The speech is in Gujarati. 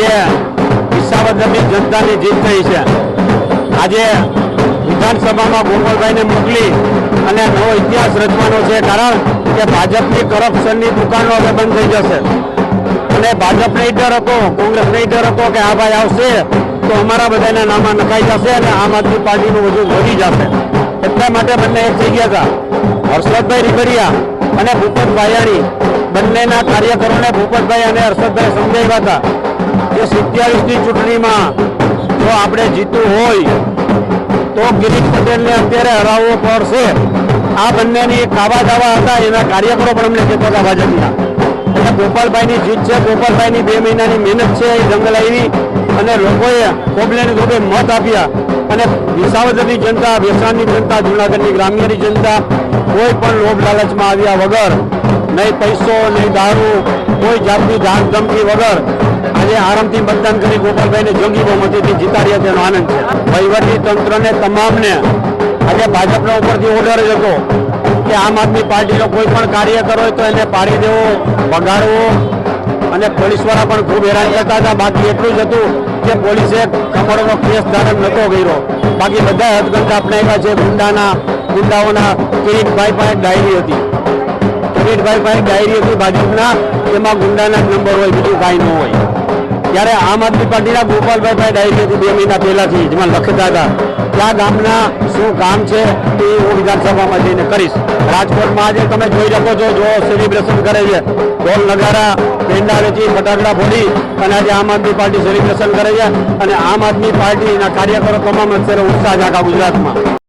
આજે વિસાવદરની જનતાની જીત થઈ છે। આજે વિધાનસભામાં ગોપાલભાઈને મોકલી અને નવો ઇતિહાસ રચવાનો છે, કારણ કે ભાજપની કરપ્શનની દુકાનો હવે બંધ થઈ જશે અને ભાજપ નહીં ડર હતો, કોંગ્રેસ નહીં ડર હતો કે આ ભાઈ આવશે તો અમારા બધાના નામમાં નખાઈ જશે અને આમ આદમી પાર્ટીનું વજન વધી જશે। એટલા માટે બંને એક થઈ ગયા હતા। હર્ષદભાઈ રીબડિયા અને ભૂપત ભાયાણી બંનેના કાર્યકરોને ભૂપતભાઈ અને હર્ષદભાઈ સમજાવ્યા હતા કે 47ની ચૂંટણીમાં જો આપણે જીતવું હોય તો ગિરીશ પટેલને અત્યારે હરાવવો પડશે। આ બંનેની કાવા દાવા હતા, એના કાર્યકરો પણ અમને કહેતા હતા ભાજપના। એટલે ગોપાલભાઈની જીત છે, ગોપાલભાઈની 2 મહિનાની મહેનત છે, એ જંગલ આવી અને લોકોએ કોબલેને ધોબે મત આપ્યા અને વિસાવદરની જનતા, વેસાણની જનતા, જૂનાગઢની ગ્રામ્યની જનતા કોઈ પણ લોભ લાલચમાં આવ્યા વગર, નહીં પૈસો નહીં દારૂ, કોઈ જાતની ધાક ધમકી વગર આજે આરામથી મતદાન કરી ગોપાલભાઈને જંગી બહુમતીથી જીતાડ્યા, તેનો આનંદ છે। વહીવટી તંત્રને તમામને આજે ભાજપના ઉપરથી ઓર્ડર જ હતો કે આમ આદમી પાર્ટીનો કોઈ પણ કાર્યકર હોય તો એને પાડી દેવો, બગાડવો અને પોલીસવાળા પણ ખૂબ હેરાન કરતા હતા। બાકી એટલું જ હતું કે પોલીસે કમળનો કેસ ધારણ નહોતો કર્યો, બાકી બધા હદગંત અપનાવ્યા છે। ગુંડાઓના કિરીટભાઈ પાસે ડાયરી હતી, કિરીટભાઈ પાસે ડાયરી હતી ભાજપના, એમાં ગુંડાના જ નંબર હોય, બીજું કાંઈ ન હોય। ત્યારે આમ આદમી પાર્ટીના ગોપાલભાઈ પાસે ડાયરી હતી 2 મહિના પહેલાથી, જેમાં લખતા હતા કે આ ગામના શું કામ છે એ હું વિધાનસભામાં જઈને કરીશ। રાજકોટમાં આજે તમે જોઈ શકો છો, જો સેલિબ્રેશન કરે છે, ઢોલ નગારા, પેંડા વેચી, ફટાકડા ફોડી અને આજે આમ આદમી પાર્ટી સેલિબ્રેશન કરે છે અને આમ આદમી પાર્ટીના કાર્યકરો તમામ અત્યારે ઉત્સાહ છે આખા ગુજરાતમાં।